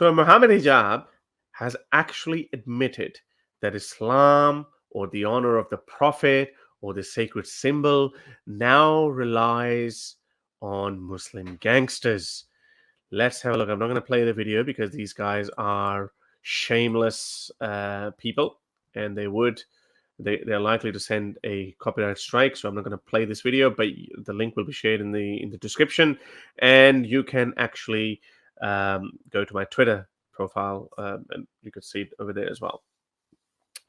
So Muhammad Hijab has actually admitted that Islam or the honor of the Prophet or the sacred symbol now relies on Muslim gangsters. Let's have a look. I'm not going to play the video because these guys are shameless people, and they're likely to send a copyright strike. So I'm not going to play this video, but the link will be shared in the description, and you can actually go to my Twitter profile, and you can see it over there as well.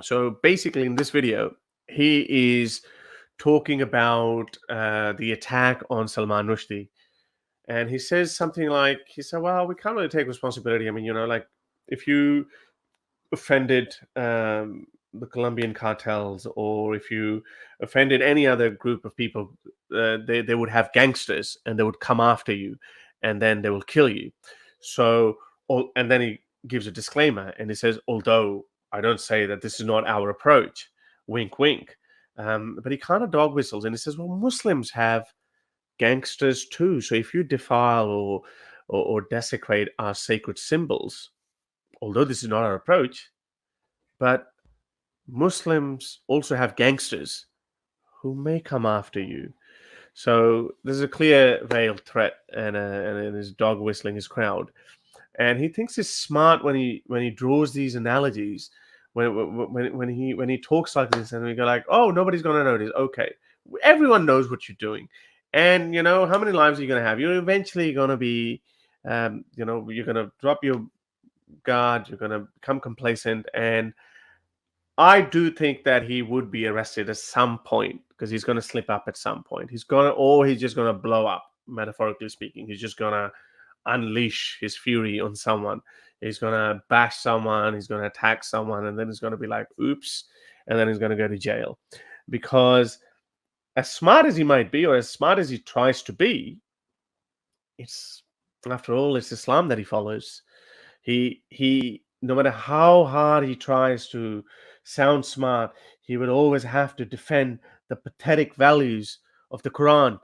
So basically, in this video, he is talking about the attack on Salman Rushdie. And he says something like, he said, well, we can't really take responsibility. I mean, like if you offended the Colombian cartels, or if you offended any other group of people, they would have gangsters and they would come after you and then they will kill you. So, and then he gives a disclaimer and he says, although I don't say that this is not our approach, wink, wink. But he kind of dog whistles and he says, well, Muslims have gangsters too. So if you defile or desecrate our sacred symbols, although this is not our approach, but Muslims also have gangsters who may come after you. So there's a clear veiled threat, and his dog whistling his crowd. And he thinks he's smart when he draws these analogies, when he talks like this, and we go like, oh, nobody's gonna notice. Okay, everyone knows what you're doing, and how many lives are you gonna have? You're eventually gonna be, you're gonna drop your guard, you're gonna become complacent, and I do think that he would be arrested at some point because he's going to slip up at some point. He's just going to blow up, metaphorically speaking. He's just going to unleash his fury on someone. He's going to bash someone. He's going to attack someone. And then he's going to be like, oops. And then he's going to go to jail. Because as smart as he might be, or as smart as he tries to be, after all, it's Islam that he follows. He no matter how hard he tries to sound smart, he would always have to defend the pathetic values of the Quran,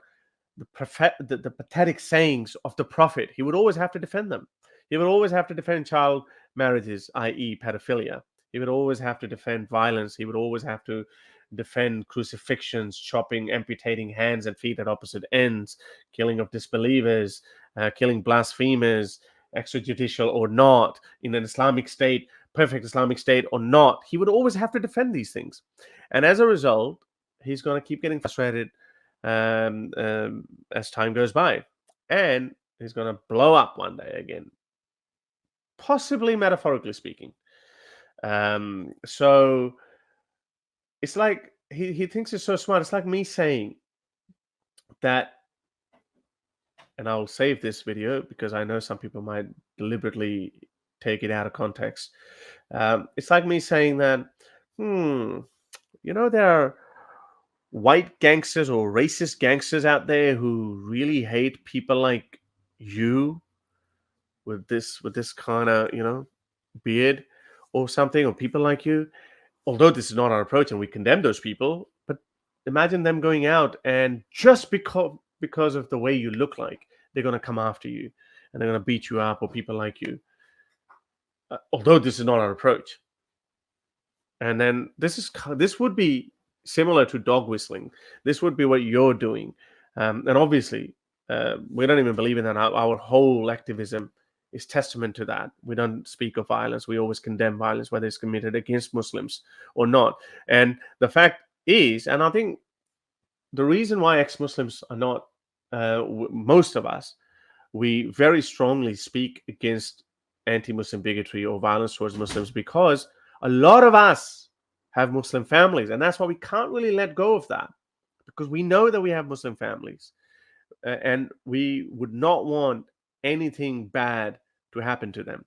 the pathetic sayings of the Prophet. He would always have to defend them. He would always have to defend child marriages, i.e. pedophilia. He would always have to defend violence. He would always have to defend crucifixions, chopping, amputating hands and feet at opposite ends, killing of disbelievers, killing blasphemers, extrajudicial or not, in an Islamic state, perfect Islamic state or not. He would always have to defend these things. And as a result, he's going to keep getting frustrated as time goes by. And he's going to blow up one day again, possibly metaphorically speaking. So it's like he thinks he's so smart. It's like me saying that, and I'll save this video because I know some people might deliberately take it out of context. It's like me saying that, there are white gangsters or racist gangsters out there who really hate people like you with this kind of, beard or something, or people like you. Although this is not our approach and we condemn those people, but imagine them going out and just because of the way you look like, they're going to come after you and they're going to beat you up, or people like you. Although this is not our approach. And then this would be similar to dog whistling. This would be what you're doing. And obviously, we don't even believe in that. Our whole activism is testament to that. We don't speak of violence. We always condemn violence, whether it's committed against Muslims or not. And the fact is, and I think the reason why ex-Muslims are not, most of us, we very strongly speak against anti-Muslim bigotry or violence towards Muslims, because a lot of us have Muslim families, and that's why we can't really let go of that, because we know that we have Muslim families, and we would not want anything bad to happen to them.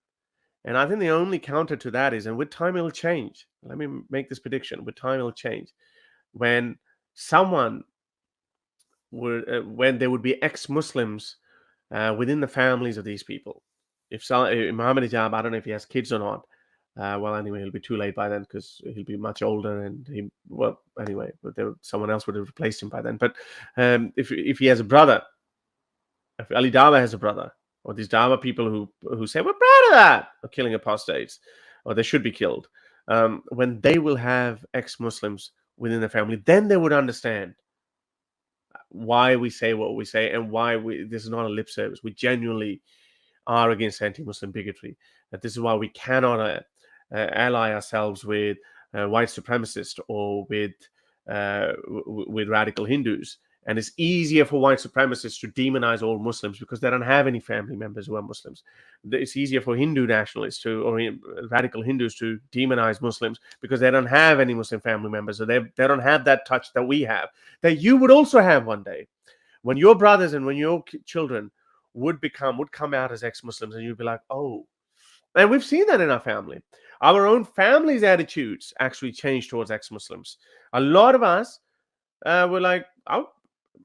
And I think the only counter to that is, and with time it'll change. Let me make this prediction: with time it'll change. When there would be ex-Muslims within the families of these people. If Muhammad Hijab, I don't know if he has kids or not. Well, anyway, he'll be too late by then because he'll be much older, and someone else would have replaced him by then. But if he has a brother, if Ali Dawah has a brother, or these Dawa people who say we're proud of that, of killing apostates, or they should be killed, when they will have ex-Muslims within their family, then they would understand why we say what we say and why this is not a lip service. We genuinely are against anti-Muslim bigotry. That this is why we cannot ally ourselves with white supremacists or with radical Hindus. And it's easier for white supremacists to demonize all Muslims because they don't have any family members who are Muslims. It's easier for Hindu nationalists or radical Hindus to demonize Muslims because they don't have any Muslim family members. So they don't have that touch that we have, that you would also have one day when your brothers and when your children would come out as ex-Muslims, and you'd be like, oh. And we've seen that in our family. Our own family's attitudes actually changed towards ex-Muslims. A lot of us were like, oh,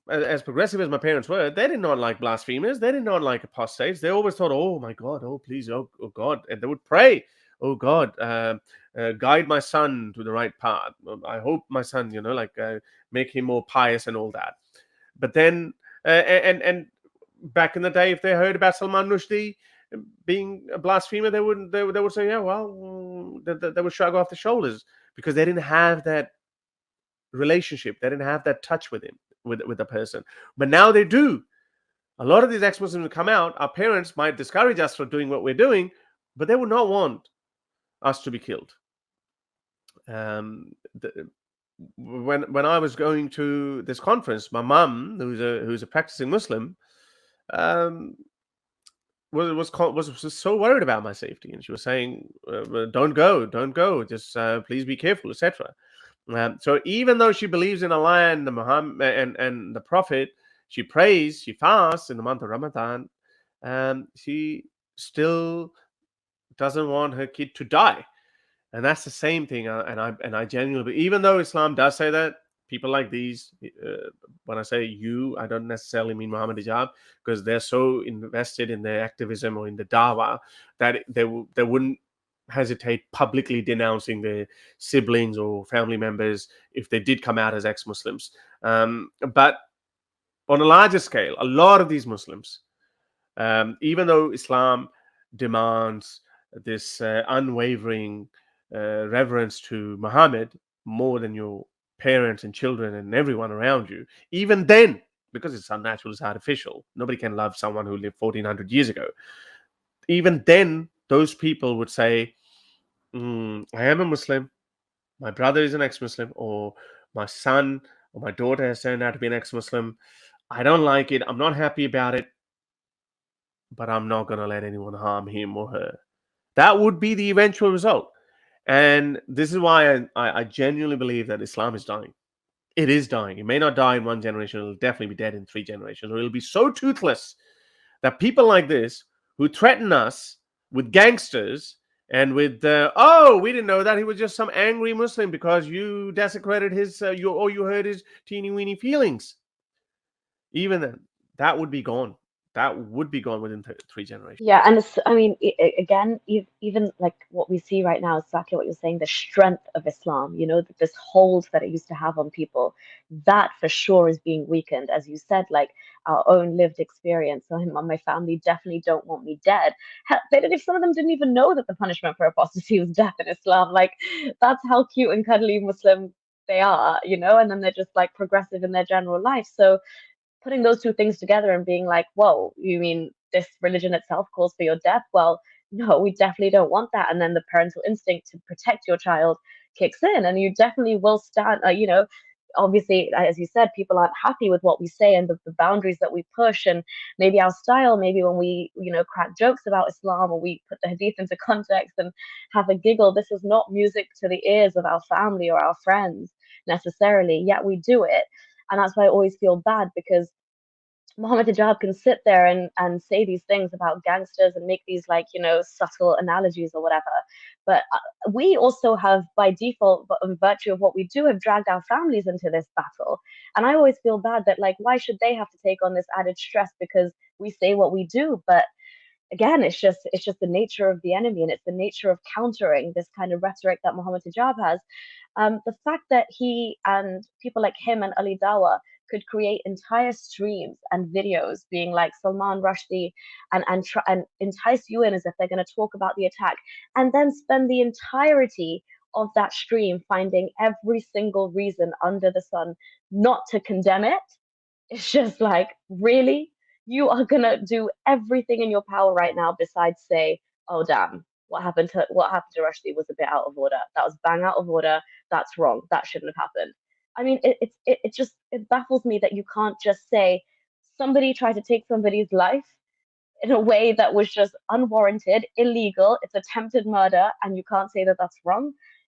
as progressive as my parents were, they did not like blasphemers. They did not like apostates. They always thought, oh my God, oh please, oh God. And they would pray, oh God, guide my son to the right path. I hope my son, make him more pious and all that. But then, and back in the day, if they heard about Salman Rushdie being a blasphemer, they would say, yeah, well, they would shrug off the shoulders because they didn't have that relationship. They didn't have that touch with him, with the person. But now they do. A lot of these ex-Muslims come out. Our parents might discourage us from doing what we're doing, but they would not want us to be killed. When I was going to this conference, my mum, who's a practicing Muslim, um, was so worried about my safety, and she was saying, "Don't go, just please be careful, etc." So even though she believes in Allah and the Muhammad and the Prophet, she prays, she fasts in the month of Ramadan, she still doesn't want her kid to die. And that's the same thing. And I genuinely, even though Islam does say that, people like these, when I say you, I don't necessarily mean Muhammad Hijab, because they're so invested in their activism or in the dawah that they wouldn't hesitate publicly denouncing their siblings or family members if they did come out as ex-Muslims. But on a larger scale, a lot of these Muslims, even though Islam demands this unwavering reverence to Muhammad more than your parents and children and everyone around you, even then, because it's unnatural, it's artificial, nobody can love someone who lived 1400 years ago. Even then, those people would say, I am a Muslim, my brother is an ex-Muslim, or my son or my daughter has turned out to be an ex-Muslim. I don't like it, I'm not happy about it, but I'm not going to let anyone harm him or her. That would be the eventual result. And this is why I genuinely believe that Islam is dying. It is dying. It may not die in one generation. It'll definitely be dead in 3 generations. Or it'll be so toothless that people like this who threaten us with gangsters and with, oh, we didn't know that he was just some angry Muslim because you desecrated his, you hurt his teeny weeny feelings. Even then, that would be gone. That would be gone within 3 generations. Yeah, and I mean, again, even like what we see right now, exactly what you're saying, the strength of Islam, this hold that it used to have on people, that for sure is being weakened. As you said, like our own lived experience. So my family definitely don't want me dead. They did, if some of them didn't even know that the punishment for apostasy was death in Islam. Like that's how cute and cuddly Muslim they are, and then they're just like progressive in their general life. So putting those two things together and being like, whoa, you mean this religion itself calls for your death? Well, no, we definitely don't want that. And then the parental instinct to protect your child kicks in, and you definitely will stand, obviously, as you said, people aren't happy with what we say and the boundaries that we push, and maybe our style, maybe when we, crack jokes about Islam or we put the hadith into context and have a giggle, this is not music to the ears of our family or our friends necessarily, yet we do it. And that's why I always feel bad, because Mohammed Hijab can sit there and say these things about gangsters and make these like, subtle analogies or whatever. But we also have, by default, but in virtue of what we do, have dragged our families into this battle. And I always feel bad that, like, why should they have to take on this added stress because we say what we do? But again, it's just the nature of the enemy, and it's the nature of countering this kind of rhetoric that Muhammad Hijab has. The fact that he and people like him and Ali Dawa could create entire streams and videos being like Salman Rushdie and entice you in as if they're going to talk about the attack, and then spend the entirety of that stream finding every single reason under the sun not to condemn it. It's just like, really? You are gonna do everything in your power right now besides say, oh damn, what happened to Rushdie was a bit out of order. That was bang out of order. That's wrong. That shouldn't have happened. I mean, it just it baffles me that you can't just say somebody tried to take somebody's life in a way that was just unwarranted, illegal. It's attempted murder, and you can't say that that's wrong.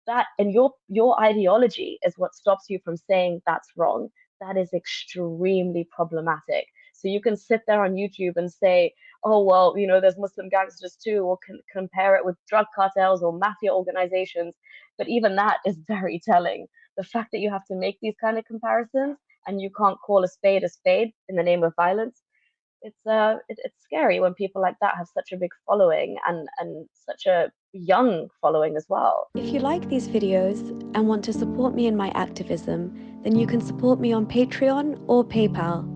That and your ideology is what stops you from saying that's wrong. That is extremely problematic. So you can sit there on YouTube and say, "Oh well, there's Muslim gangsters too," or compare it with drug cartels or mafia organizations. But even that is very telling. The fact that you have to make these kind of comparisons and you can't call a spade in the name of violence, it's scary when people like that have such a big following and such a young following as well. If you like these videos and want to support me in my activism, then you can support me on Patreon or PayPal.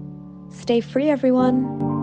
Stay free, everyone!